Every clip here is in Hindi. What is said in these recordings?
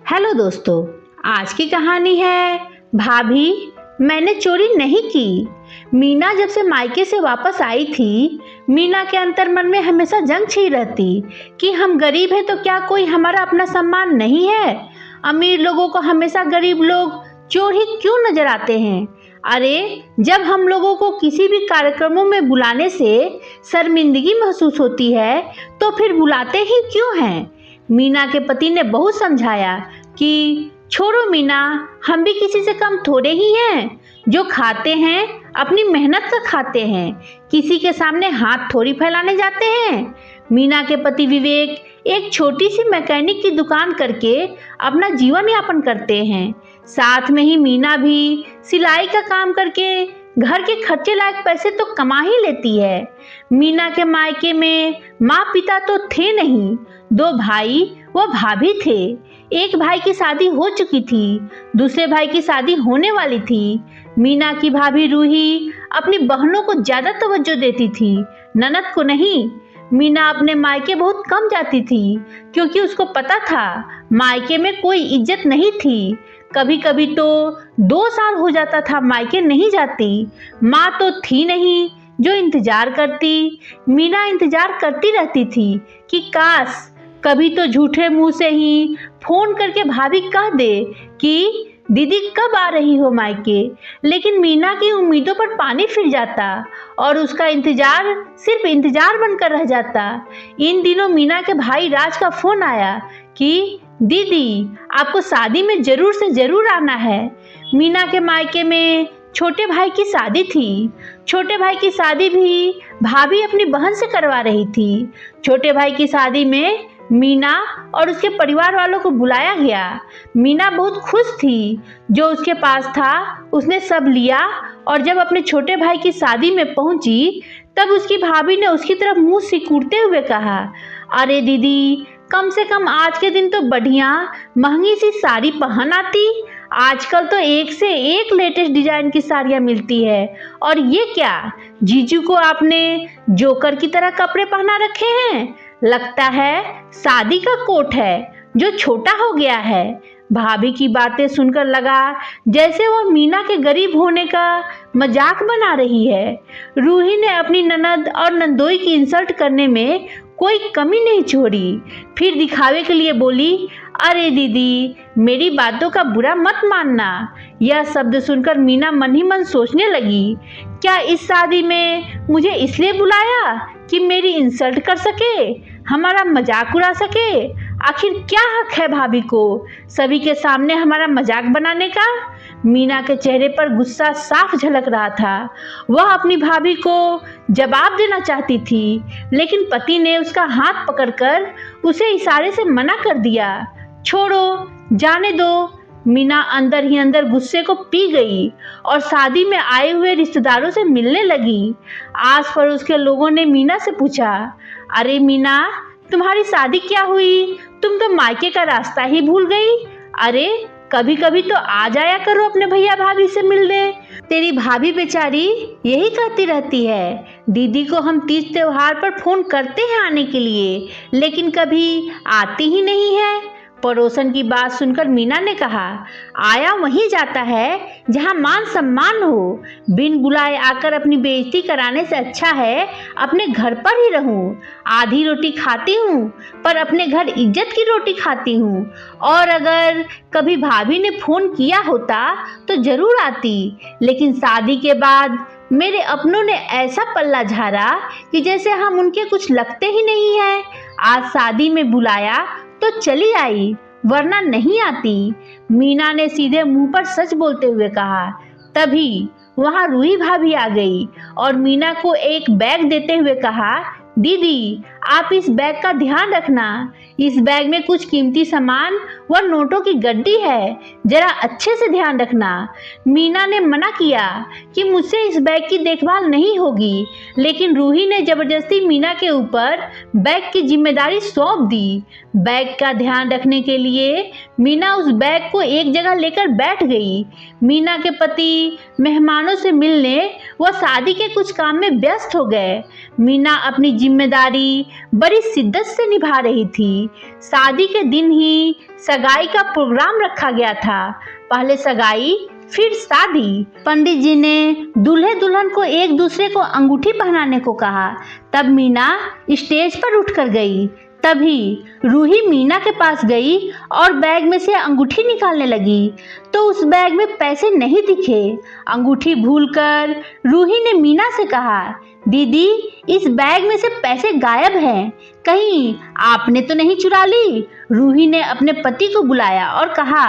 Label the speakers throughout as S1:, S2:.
S1: हेलो दोस्तों, आज की कहानी है भाभी मैंने चोरी नहीं की। मीना जब से मायके से वापस आई थी, मीना के अंतर मन में हमेशा जंग छिड़ रहती कि हम गरीब हैं तो क्या कोई हमारा अपना सम्मान नहीं है। अमीर लोगों को हमेशा गरीब लोग चोर ही क्यों नजर आते हैं। अरे जब हम लोगों को किसी भी कार्यक्रमों में बुलाने से शर्मिंदगी महसूस होती है तो फिर बुलाते ही क्यों हैं। मीना के पति ने बहुत समझाया कि छोड़ो मीना, हम भी किसी से कम थोड़े ही हैं। जो खाते हैं अपनी मेहनत का खाते हैं, किसी के सामने हाथ थोड़ी फैलाने जाते हैं। मीना के पति विवेक एक छोटी सी मैकेनिक की दुकान करके अपना जीवन यापन करते हैं। साथ में ही मीना भी सिलाई का काम करके घर के खर्चे लायक पैसे तो कमा ही लेती है। मीना के मायके में माँ पिता तो थे नहीं, दो भाई व भाभी थे। एक भाई की शादी हो चुकी थी, दूसरे भाई की शादी होने वाली थी। मीना की भाभी रूही अपनी बहनों को ज्यादा तवज्जो देती थी, ननद को नहीं। मीना अपने मायके बहुत कम जाती थी क्योंकि उसको पता था मायके में कोई इज्जत नहीं थी। कभी कभी तो 2 साल हो जाता था मायके नहीं जाती। माँ तो थी नहीं जो इंतजार करती। मीना इंतजार करती रहती थी कि काश कभी तो झूठे मुंह से ही फोन करके भाभी कह दे कि दीदी कब आ रही हो मायके। लेकिन मीना की उम्मीदों पर पानी फिर जाता और उसका इंतजार सिर्फ इंतजार बनकर रह जाता। इन दिनों मीना के भाई राज का फोन आया कि दीदी आपको शादी में जरूर से जरूर आना है। मीना के मायके में छोटे भाई की शादी थी। छोटे भाई की शादी भी भाभी अपनी बहन से करवा रही थी। छोटे भाई की शादी में मीना और उसके परिवार वालों को बुलाया गया। मीना बहुत खुश थी, जो उसके पास था उसने सब लिया और जब अपने छोटे भाई की शादी में पहुंची तब उसकी भाभी ने उसकी तरफ मुंह सिकुड़ते हुए कहा, अरे दीदी कम से कम आज के दिन तो बढ़िया महंगी सी साड़ी पहन आती। आजकल तो एक से एक लेटेस्ट डिजाइन की साड़ियाँ मिलती है। और ये क्या, जीजू को आपने जोकर की तरह कपड़े पहना रखे हैं। लगता है शादी का कोट है जो छोटा हो गया है। भाभी की बातें सुनकर लगा जैसे वो मीना के गरीब होने का मजाक बना रही है। रूही ने अपनी ननद और नंदोई की इंसल्ट करने में कोई कमी नहीं छोड़ी। फिर दिखावे के लिए बोली, अरे दीदी मेरी बातों का बुरा मत मानना। यह शब्द सुनकर मीना मन ही मन सोचने लगी, क्या इस शादी में मुझे इसलिए बुलाया कि मेरी इंसल्ट कर सके, हमारा मजाक उड़ा सके। आखिर क्या हक है भाभी को सभी के सामने हमारा मजाक बनाने का। मीना के चेहरे पर गुस्सा साफ झलक रहा था। वह अपनी भाभी को जवाब देना चाहती थी, लेकिन पति ने उसका हाथ पकड़कर उसे इशारे से मना कर दिया। छोड़ो, जाने दो। मीना अंदर ही अंदर गुस्से को पी गई और शादी में आए हुए रिश्तेदारों से मिलने लगी। आस पड़ोस के लोगों ने मीना से पूछा, अरे मीना तुम्हारी शादी क्या हुई, तुम तो मायके का रास्ता ही भूल गई। अरे कभी कभी तो आ जाया करो अपने भैया भाभी से मिलने। तेरी भाभी बेचारी यही कहती रहती है, दीदी को हम तीज त्योहार पर फोन करते हैं आने के लिए, लेकिन कभी आती ही नहीं है। पड़ोसन की बात सुनकर मीना ने कहा, आया वहीं जाता है जहां मान सम्मान हो। बिन बुलाए आकर अपनी बेइज्जती कराने से अच्छा है अपने घर पर ही रहूं। आधी रोटी खाती हूँ पर अपने घर इज्जत की रोटी खाती हूँ। और अगर कभी भाभी ने फोन किया होता तो जरूर आती, लेकिन शादी के बाद मेरे अपनों ने ऐसा पल्ला झाड़ा कि जैसे हम उनके कुछ लगते ही नहीं है। आज शादी में बुलाया तो चली आई, वरना नहीं आती। मीना ने सीधे मुंह पर सच बोलते हुए कहा। तभी वहां रूही भाभी आ गई और मीना को एक बैग देते हुए कहा, दीदी आप इस बैग का ध्यान रखना। इस बैग में कुछ कीमती सामान व नोटों की गड्डी है, जरा अच्छे से ध्यान रखना। मीना ने मना किया कि मुझसे इस बैग की देखभाल नहीं होगी, लेकिन रूही ने जबरदस्ती मीना के ऊपर बैग की जिम्मेदारी सौंप दी। बैग का ध्यान रखने के लिए मीना उस बैग को एक जगह लेकर बैठ गई। मीना के पति मेहमानों से मिलने व शादी के कुछ काम में व्यस्त हो गए। मीना अपनी जिम्मेदारी बड़ी शिद्दत से निभा रही थी। शादी के दिन ही सगाई का प्रोग्राम रखा गया था। पहले सगाई फिर शादी। पंडित जी ने दूल्हे दुल्हन को एक दूसरे को अंगूठी पहनाने को कहा। तब मीना स्टेज पर उठकर गई। तभी रूही मीना के पास गई और बैग में से अंगूठी निकालने लगी, तो उस बैग में पैसे नहीं दिखे। अंगूठी भूलकर रूही ने मीना से कहा, दीदी इस बैग में से पैसे गायब हैं, कहीं आपने तो नहीं चुरा ली? रूही ने अपने पति को बुलाया और कहा,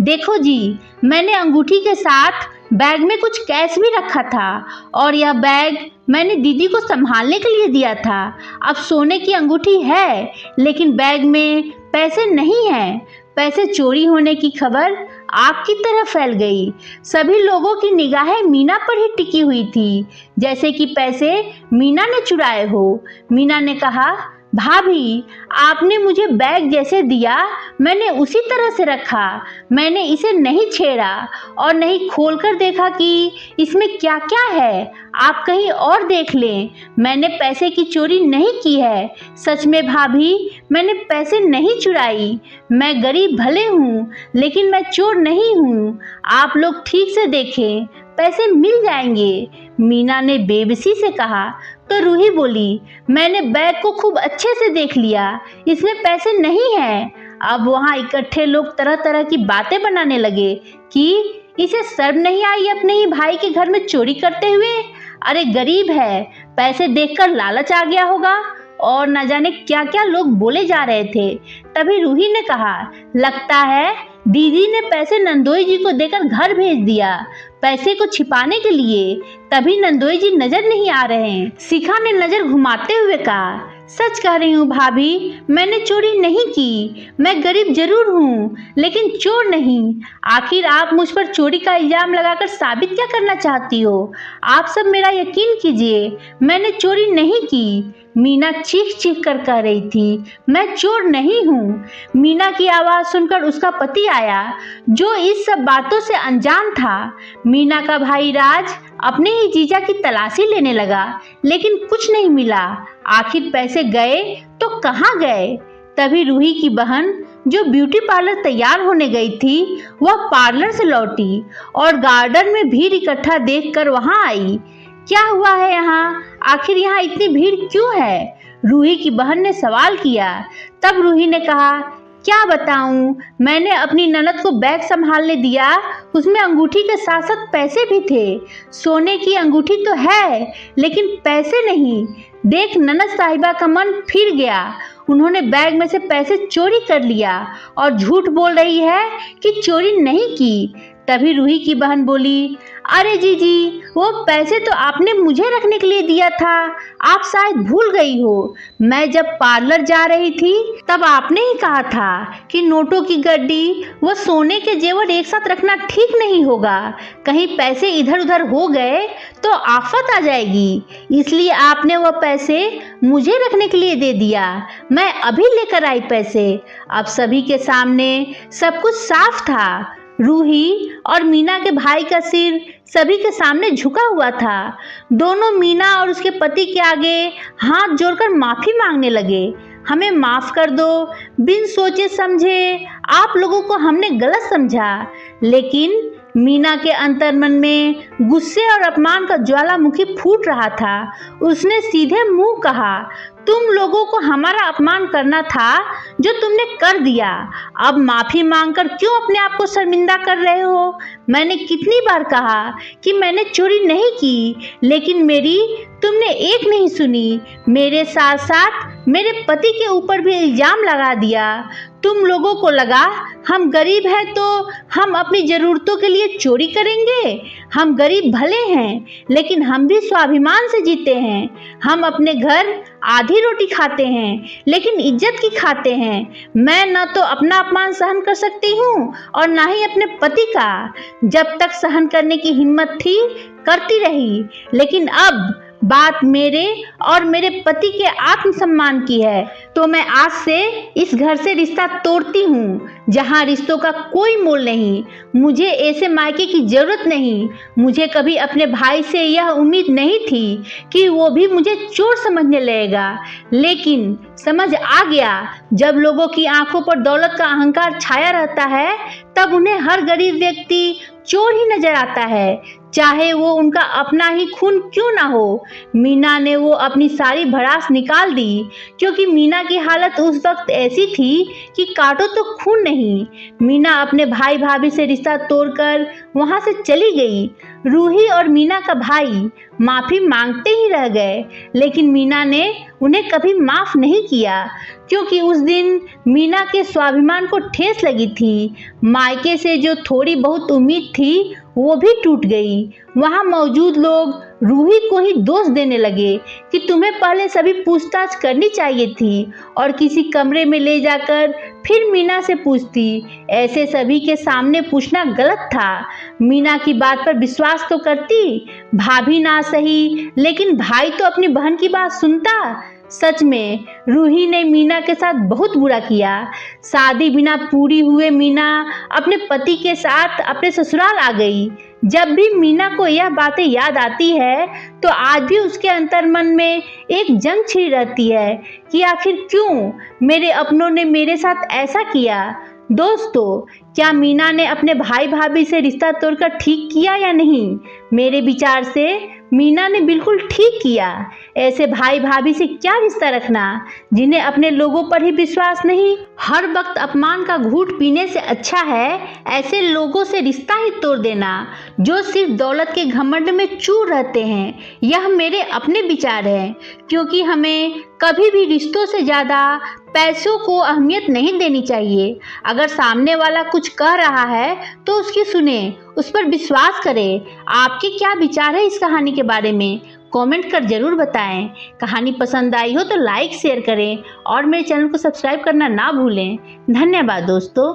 S1: देखो जी, मैंने अंगूठी के साथ बैग में कुछ कैश भी रखा था और यह बैग मैंने दीदी को संभालने के लिए दिया था। अब सोने की अंगूठी है लेकिन बैग में पैसे नहीं हैं। पैसे चोरी होने की खबर आग की तरह फैल गई। सभी लोगों की निगाहें मीना पर ही टिकी हुई थी, जैसे कि पैसे मीना ने चुराए हो। मीना ने कहा, भाभी आपने मुझे बैग जैसे दिया मैंने उसी तरह से रखा। मैंने इसे नहीं छेड़ा और नहीं खोलकर देखा कि इसमें क्या क्या है। आप कहीं और देख लें, मैंने पैसे की चोरी नहीं की है। सच में भाभी, मैंने पैसे नहीं चुराई। मैं गरीब भले हूँ लेकिन मैं चोर नहीं हूँ। आप लोग ठीक से देखें, पैसे मिल जाएंगे। मीना ने बेबसी से कहा। तो रूही बोली, मैंने बैग को खूब अच्छे से देख लिया, इसमें पैसे नहीं हैं। अब वहाँ इकट्ठे लोग तरह तरह की बातें बनाने लगे कि इसे शर्म नहीं आई अपने ही भाई के घर में चोरी करते हुए। अरे गरीब है, पैसे देखकर लालच आ गया होगा। और न जाने क्या क्या लोग बोले जा रहे थे। तभी रूही ने कहा, लगता है दीदी ने पैसे नंदोई जी को देकर घर भेज दिया, पैसे को छिपाने के लिए। तभी नंदोई जी नजर नहीं आ रहे हैं। शिखा ने नजर घुमाते हुए कहा, सच कह रही हूँ भाभी, मैंने चोरी नहीं की। मैं गरीब जरूर हूँ लेकिन चोर नहीं। आखिर आप मुझ पर चोरी का इल्जाम लगाकर साबित क्या करना चाहती हो? आप सब मेरा यकीन कीजिए, मैंने चोरी नहीं की। मीना चीख चीख कर कह रही थी, मैं चोर नहीं हूँ। मीना की आवाज़ सुनकर उसका पति आया, जो इस सब बातों से अनजान था। मीना का भाई राज अपने ही जीजा की तलाशी लेने लगा लेकिन कुछ नहीं मिला। आखिर पैसे गए तो कहाँ गए? तभी रूही की बहन, जो ब्यूटी पार्लर तैयार होने गई थी, वह पार्लर से लौटी और गार्डन में भीड़ इकट्ठा देखकर वहां आई। क्या हुआ है यहाँ? आखिर यहाँ इतनी भीड़ क्यों है? रूही की बहन ने सवाल किया। तब रूही ने कहा, क्या बताऊं, मैंने अपनी ननद को बैग संभालने दिया, उसमें अंगूठी के साथ साथ पैसे भी थे। सोने की अंगूठी तो है लेकिन पैसे नहीं। देख ननद साहिबा का मन फिर गया। उन्होंने बैग में से पैसे चोरी कर लिया और झूठ बोल रही है कि चोरी नहीं की। तभी रूही की बहन बोली, अरे जीजी, वो पैसे तो आपने मुझे रखने के लिए दिया था, आप शायद भूल गई हो। मैं जब पार्लर जा रही थी तब आपने ही कहा था कि नोटों की गड्डी व सोने के जेवर एक साथ रखना ठीक नहीं होगा, कहीं पैसे इधर उधर हो गए तो आफत आ जाएगी। इसलिए आपने वह पैसे मुझे रखने के लिए दे दिया। मैं अभी लेकर आई पैसे। अब सभी के सामने सब कुछ साफ था। रूही और मीना के भाई का सिर सभी के सामने झुका हुआ था। दोनों मीना और उसके पति के आगे हाथ जोड़कर माफी मांगने लगे। हमें माफ कर दो, बिन सोचे समझे आप लोगों को हमने गलत समझा। लेकिन मीना के अंतर्मन में गुस्से और अपमान का ज्वालामुखी फूट रहा था। उसने सीधे मुंह कहा, तुम लोगों को हमारा अपमान करना था जो तुमने कर दिया। अब माफी मांगकर क्यों अपने आप को शर्मिंदा कर रहे हो? मैंने कितनी बार कहा कि मैंने चोरी नहीं की, लेकिन मेरी तुमने एक नहीं सुनी। मेरे साथ साथ मेरे पति के ऊपर भी इल्जाम लगा दिया। तुम लोगों को लगा हम गरीब हैं तो हम अपनी ज़रूरतों के लिए चोरी करेंगे। हम गरीब भले हैं लेकिन हम भी स्वाभिमान से जीते हैं। हम अपने घर आधी रोटी खाते हैं लेकिन इज्जत की खाते हैं। मैं न तो अपना अपमान सहन कर सकती हूँ और ना ही अपने पति का। जब तक सहन करने की हिम्मत थी करती रही, लेकिन अब बात मेरे और मेरे पति के आत्मसम्मान की है तो मैं आज से इस घर से रिश्ता तोड़ती हूँ, जहाँ रिश्तों का कोई मोल नहीं। मुझे ऐसे मायके की जरूरत नहीं। मुझे कभी अपने भाई से यह उम्मीद नहीं थी कि वो भी मुझे चोर समझने लगेगा, लेकिन समझ आ गया जब लोगों की आंखों पर दौलत का अहंकार छाया रहता है तब उन्हें हर गरीब व्यक्ति चोर ही नजर आता है, चाहे वो उनका अपना ही खून क्यों ना हो। मीना ने वो अपनी सारी भड़ास निकाल दी, क्योंकि मीना की हालत उस वक्त ऐसी थी कि काटो तो खून नहीं। मीना अपने भाई भाभी से रिश्ता तोड़कर वहां से चली गई। रूही और मीना का भाई माफी मांगते ही रह गए, लेकिन मीना ने उन्हें कभी माफ नहीं किया, क्योंकि उस दिन मीना के स्वाभिमान को ठेस लगी थी। मायके से जो थोड़ी बहुत उम्मीद थी वो भी टूट गई। वहां मौजूद लोग रूही को ही दोष देने लगे कि तुम्हें पहले सभी पूछताछ करनी चाहिए थी और किसी कमरे में ले जाकर फिर मीना से पूछती। ऐसे सभी के सामने पूछना गलत था। मीना की बात पर विश्वास तो करती, भाभी ना सही लेकिन भाई तो अपनी बहन की बात सुनता। सच में रूही ने मीना के साथ बहुत बुरा किया। शादी बिना पूरी हुए मीना अपने पति के साथ अपने ससुराल आ गई। जब भी मीना को यह बातें याद आती है तो आज भी उसके अंतर्मन में एक जंग छिड़ी रहती है कि आखिर क्यों मेरे अपनों ने मेरे साथ ऐसा किया। दोस्तों, क्या मीना ने अपने भाई भाभी से रिश्ता तोड़कर ठीक किया या नहीं? मेरे विचार से मीना ने बिल्कुल ठीक किया। ऐसे भाई भाभी से क्या रिश्ता रखना जिन्हें अपने लोगों पर ही विश्वास नहीं। हर वक्त अपमान का घूंट पीने से अच्छा है ऐसे लोगों से रिश्ता ही तोड़ देना जो सिर्फ दौलत के घमंड में चूर रहते हैं। यह मेरे अपने विचार हैं, क्योंकि हमें कभी भी रिश्तों से ज़्यादा पैसों को अहमियत नहीं देनी चाहिए। अगर सामने वाला कुछ कह रहा है तो उसकी सुने, उस पर विश्वास करें। आपके क्या विचार है इस कहानी के बारे में? कमेंट कर जरूर बताएं। कहानी पसंद आई हो तो लाइक शेयर करें और मेरे चैनल को सब्सक्राइब करना ना भूलें। धन्यवाद दोस्तों।